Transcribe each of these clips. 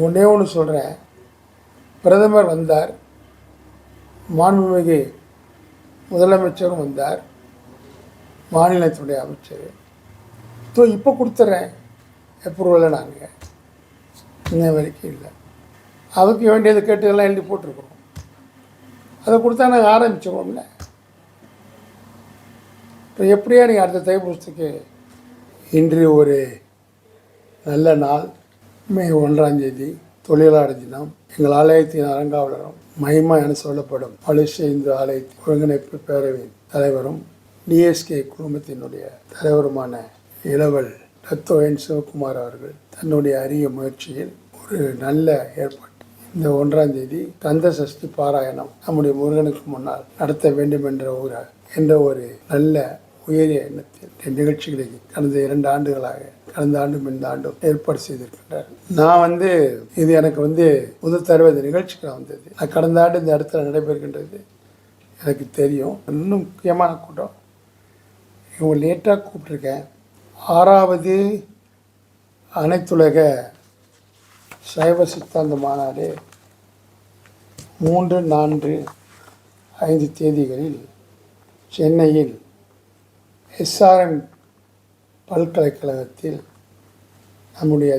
ஒன்றே ஒன்று சொல்கிறேன். பிரதமர் வந்தார், மாண்புமிகு முதலமைச்சரும் வந்தார், மாநிலத்துடைய அமைச்சர். இப்போ கொடுத்துட்றேன் அப்ரூவலை நாங்கள் இன்ன வரைக்கும் இல்லை. அதுக்கு வேண்டியது கேட்டுலாம் எழுதி போட்டிருக்கிறோம். அதை கொடுத்தா நாங்கள் ஆரம்பிச்சிடுவோம்ல. இப்போ எப்படியா நீங்கள் அடுத்த தைப்பூசத்துக்கு இன்று ஒரு நல்ல நாள், மே 1 தொழிலாளர் தினம். எங்கள் ஆலயத்தின் அறங்காவலரும் மகிமா என சொல்லப்படும் மலேசிய இந்து ஆலயத்தின் ஒருங்கிணைப்பு பேரவையின் தலைவரும் டிஎஸ்கே குழுமத்தினுடைய தலைவருமான இளவல் டத்தோஎன் சிவகுமார் அவர்கள் தன்னுடைய அரிய முயற்சியில் ஒரு நல்ல ஏற்பாடு, இந்த 1 கந்த சஷ்டி பாராயணம் நம்முடைய முருகனுக்கு முன்னால் நடத்த வேண்டும் என்ற ஒரு நல்ல உயரிய எண்ணத்தில் நிகழ்ச்சிகளை கடந்த 2 ஆண்டுகளாக, கடந்த ஆண்டும் இந்த ஆண்டும் ஏற்பாடு செய்திருக்கின்றார். நான் இது எனக்கு முதல் தடவை இந்த நிகழ்ச்சிக்கு வந்தது. நான் கடந்த ஆண்டு இந்த இடத்துல நடைபெறுகின்றது எனக்கு தெரியும். இன்னும் முக்கியமான கூட்டம். இவங்க லேட்டாக கூப்பிட்ருக்கேன். 6வது அனைத்துலக சைவ சித்தாந்த மாநாடு 3, 4, 5 தேதிகளில் சென்னையில் எஸ்ஆர்எம் பல்கலைக்கழகத்தில் நம்முடைய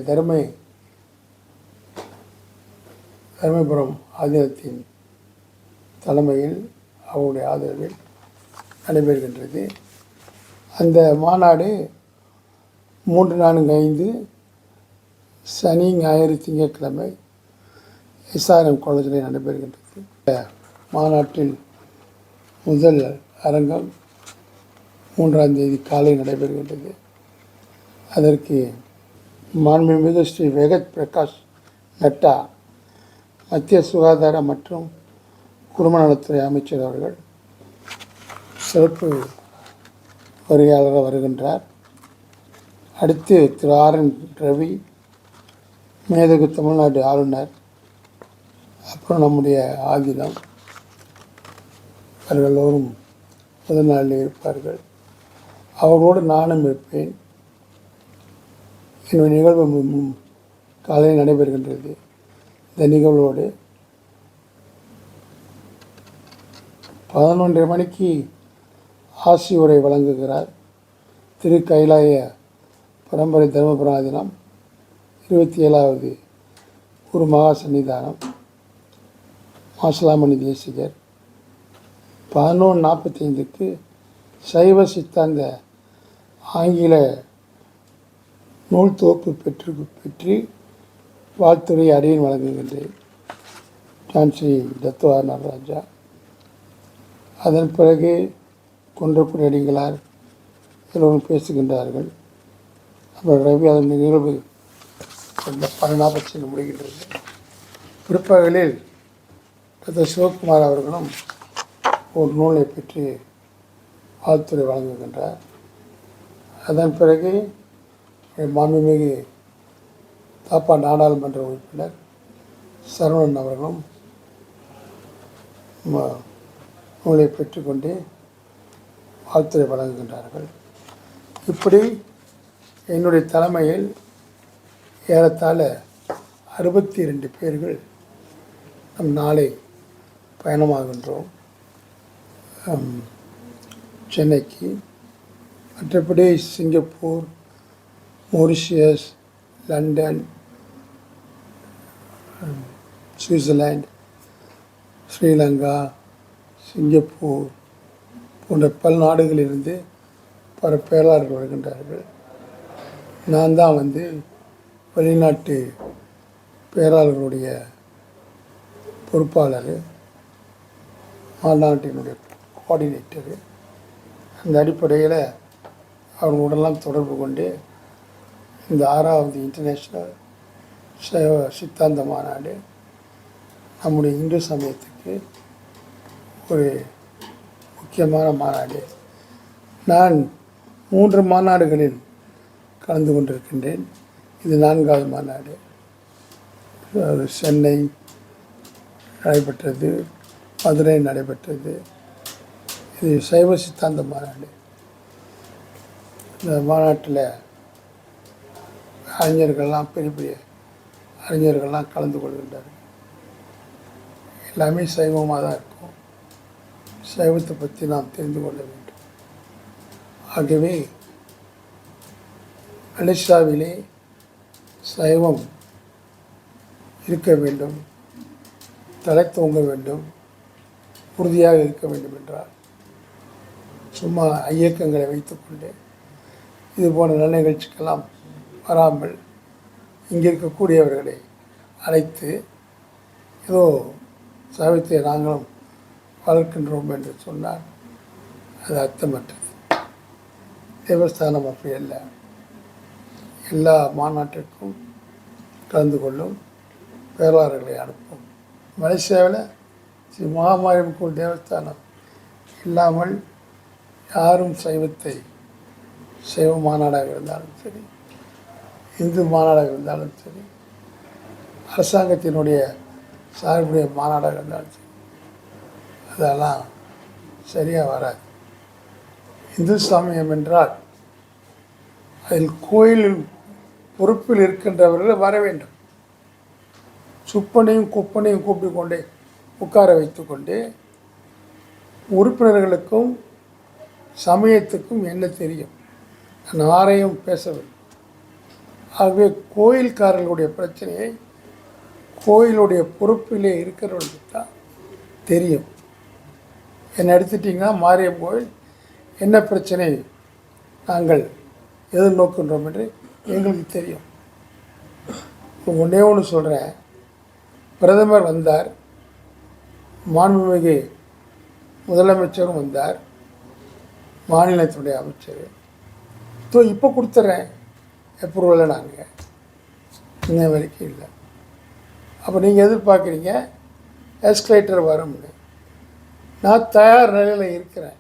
தருமபுரம் ஆதீனத்தின் தலைமையில் அவருடைய ஆதரவில் நடைபெறுகின்றது. அந்த மாநாடு 3, 4, 5 சனி, ஞாயிறு, திங்கட்கிழமை எஸ்ஆர்எம் காலேஜில் நடைபெறுகின்றது. இந்த மாநாட்டில் முதல் அரங்கம் 3 காலை நடைபெறுகின்றது. அதற்கு மாண்புமிகு ஸ்ரீ வெகத் பிரகாஷ் நட்டா, மத்திய சுகாதார மற்றும் குடும்ப நலத்துறை அமைச்சர் அவர்கள் சிறப்பு வருகையாளராக வருகின்றார். அடுத்து திரு ஆர்.என். ரவி, மேதகு தமிழ்நாடு ஆளுநர், அப்புறம் நம்முடைய ஆதீனம், அவர்கள் எல்லோரும் முதல் நாளில் இருப்பார்கள். அவரோடு நானும் இருப்பேன். என்னுடைய நிகழ்வு காலையில் நடைபெறுகின்றது. இந்த நிகழ்வோடு 11:30 மணிக்கு ஆசி உரை வழங்குகிறார் திரு கைலாய பரம்பரை தர்மபுரம் ஆதீனம் 27வது குரு மகா சன்னிதானம் மாசிலாமணி தேசிகர். 11:45க்கு சைவ சித்தாந்த ஆங்கில நூல் தொகுப்பு பெற்று வாழ்த்துறை அடியன் வழங்குகின்றேன், ஸ்ரீ டத்தோ ஆர். நடராஜா. அதன் பிறகு குன்றக்குடி அடிகளார் எல்லோரும் பேசுகின்றார்கள். அப்புறம் ரவி அதன் நிகழ்வு 12:45 முடிகின்றது. பிற்பகலில் டாக்டர் சிவகுமார் அவர்களும் ஒரு நூலை பெற்று வாழ்த்துறை வழங்குகின்றார். அதன் பிறகு மாண்புமிகு தாப்பா நாடாளுமன்ற உறுப்பினர் சரவணன் அவர்களும் நூலை பெற்றுக்கொண்டு வாழ்த்துறை வழங்குகின்றார்கள். இப்படி என்னுடைய தலைமையில் ஏறத்தாழ 62 பேர்கள் நம் நாளை பயணமாகின்றோம் சென்னைக்கு. மற்றபடி Singapore, Mauritius, London, Switzerland, Sri Lanka, Singapore போன்ற பல நாடுகளிலிருந்து பல பேராளர்கள் வருகின்றார்கள். நான் தான் வெளிநாட்டு பேராளர்களுடைய பொறுப்பாளர், மாநாட்டினுடைய கோஆர்டினேட்டரு. அந்த அடிப்படையில் அவர்களுடனெல்லாம் தொடர்பு கொண்டு இந்த 6வது இன்டர்நேஷ்னல் சைவ சித்தாந்த மாநாடு நம்முடைய இந்து சமயத்துக்கு ஒரு முக்கியமான மாநாடு. நான் 3 மாநாடுகளில் கலந்து கொண்டிருக்கின்றேன். இது 4வது மாநாடு. சென்னை நடைபெற்றது, மதுரை நடைபெற்றது. இது சைவ சித்தாந்த மாநாடு. இந்த மாநாட்டில் அறிஞர்கள்லாம் பெரிய பெரிய அறிஞர்கள்லாம் கலந்து கொள்கின்றார்கள். எல்லாமே சைவமாக தான் இருக்கும். சைவத்தை பற்றி நாம் தெரிந்து கொள்ள வேண்டும். ஆகவே மலேசியாவிலே சைவம் இருக்க வேண்டும், தலை தோங்க வேண்டும், உறுதியாக இருக்க வேண்டும் என்றால் சும்மா ஐயக்கங்களை வைத்துக்கொண்டு இது போன்ற நல்ல நிகழ்ச்சிக்கெல்லாம் வராமல் இங்கே இருக்கக்கூடியவர்களை அழைத்து ஏதோ சைவத்தை நாங்களும் வளர்க்கின்றோம் என்று சொன்னால் அது அர்த்தமற்றது. தேவஸ்தானம் அப்படி அல்ல. எல்லா மாநாட்டிற்கும் கலந்து கொள்ளும், பேராளர்களை அனுப்பும். மலேசியாவில் ஸ்ரீ மகாமாரியம்மன் தேவஸ்தானம் இல்லாமல் யாரும் சைவத்தை, சைவ மாநாடாக இருந்தாலும் சரி, இந்து மாநாடாக இருந்தாலும் சரி, அரசாங்கத்தினுடைய சார்புடைய மாநாடாக இருந்தாலும் சரி, அதெல்லாம் சரியாக வராது. இந்து சமயம் என்றால் அதில் கோயிலில் பொறுப்பில் இருக்கின்றவர்கள் வர வேண்டும். சுப்பனையும் குப்பனையும் கூப்பிட்டு கொண்டே உட்கார வைத்து கொண்டு உறுப்பினர்களுக்கும் சமயத்துக்கும் என்ன தெரியும், நான் யாரையும் பேசவில்லை. ஆகவே கோயில்காரர்களுடைய பிரச்சனையை கோயிலுடைய பொறுப்பிலே இருக்கிறவர்களுக்கு தான் தெரியும். என்னை எடுத்துட்டிங்கன்னா மாரியம் கோயில் என்ன பிரச்சனை நாங்கள் எதிர்நோக்கின்றோம் என்று எங்களுக்கு தெரியும். ஒன்றே ஒன்று சொல்கிறேன். பிரதமர் வந்தார், மாண்புமிகு முதலமைச்சரும் வந்தார், மாநிலத்தினுடைய அமைச்சர். இப்போ கொடுத்துட்றேன் அப்ரூவலை நாங்கள் இன்ன வரைக்கும் இல்லை. அப்போ நீங்கள் எதிர்பார்க்குறீங்க எஸ்கலேட்டர் வரும்னு. நான் தயார் நிலையில் இருக்கிறேன்,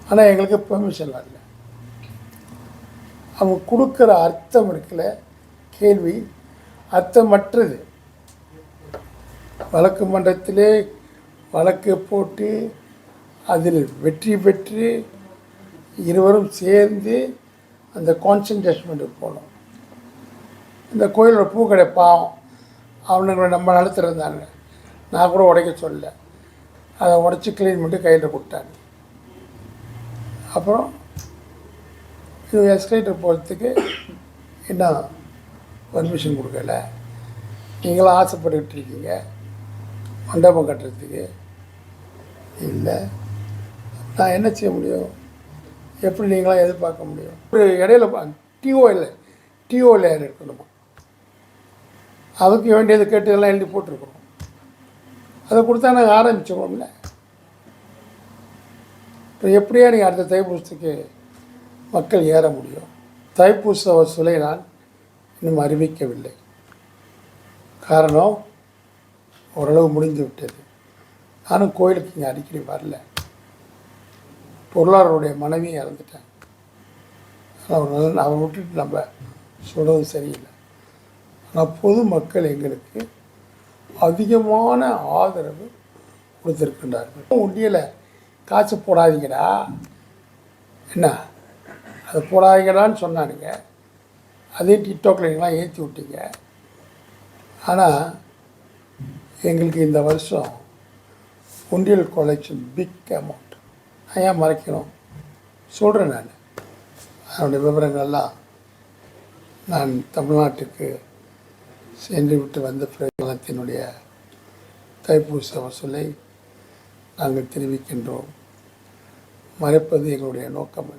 ஆனால் எங்களுக்கு பெர்மிஷன் வரல. அவங்க கொடுக்குற அர்த்தம் இருக்குல்ல, கேள்வி அர்த்தமற்றது. வழக்கு மன்றத்திலே வழக்கு போட்டு அதில் வெற்றி பெற்று இருவரும் சேர்ந்து அந்த கான்சன்ட்ரேஷன்மெண்ட்டுக்கு போனோம். இந்த கோயிலோட பூக்கடை பாவம், அவனுங்களை நம்ம நடத்துகிறாங்க. நான் கூட உடைக்க சொல்லலை, அதை உடச்சி க்ளீன் பண்ணிட்டு கையில் கொடுத்தாங்க. அப்புறம் இது எஸ்கலேட்டர் போகிறதுக்கு என்ன பர்மிஷன் கொடுக்கல. நீங்களாம் ஆசைப்பட்டுக்கிட்டு இருக்கீங்க மண்டபம் கட்டுறதுக்கு. இல்லை, நான் என்ன செய்ய முடியும்? எப்படி நீங்களாம் எதிர்பார்க்க முடியும்? ஒரு இடையில டிஓவில் யார் இருக்கணுமா? அதுக்கு வேண்டியது கேட்டு எல்லாம் எழுதி போட்டிருக்கணும். அதை கொடுத்தா நாங்கள் ஆரம்பிச்சிடுவோம்ல. இப்போ எப்படியா நீங்கள் அடுத்த தைப்பூசத்துக்கு மக்கள் ஏற முடியும்? தைப்பூச வசூலை நான் இன்னும் அறிவிக்கவில்லை. காரணம், ஓரளவு முடிந்து விட்டது. நானும் கோயிலுக்கு இங்கே அடிக்கடி வரல. பொருளாளருடைய மனைவியை இறந்துட்டேன். அவரை விட்டுட்டு நம்ம சொல்கிறது சரியில்லை. ஆனால் பொதுமக்கள் எங்களுக்கு அதிகமான ஆதரவு கொடுத்துருக்கின்றார்கள். உண்டியலை காசு போடாதீங்கடா, என்ன அதை போடாதீங்கடான்னு சொன்னானுங்க. அதையும் டிக்டாக்ல நீங்களாம் ஏற்றி விட்டீங்க. ஆனால் எங்களுக்கு இந்த வருஷம் உண்டியல் கலெக்ஷன் பிக் அமௌண்ட். நான் ஏன் மறைக்கணும்? சொல்கிறேன். நான் அதனுடைய விவரங்கள்லாம் நான் தமிழ்நாட்டுக்கு சென்று விட்டு வந்த பிரகலத்தினுடைய தைப்பூச வசூலை நாங்கள் தெரிவிக்கின்றோம். மறைப்பது எங்களுடைய நோக்கம்.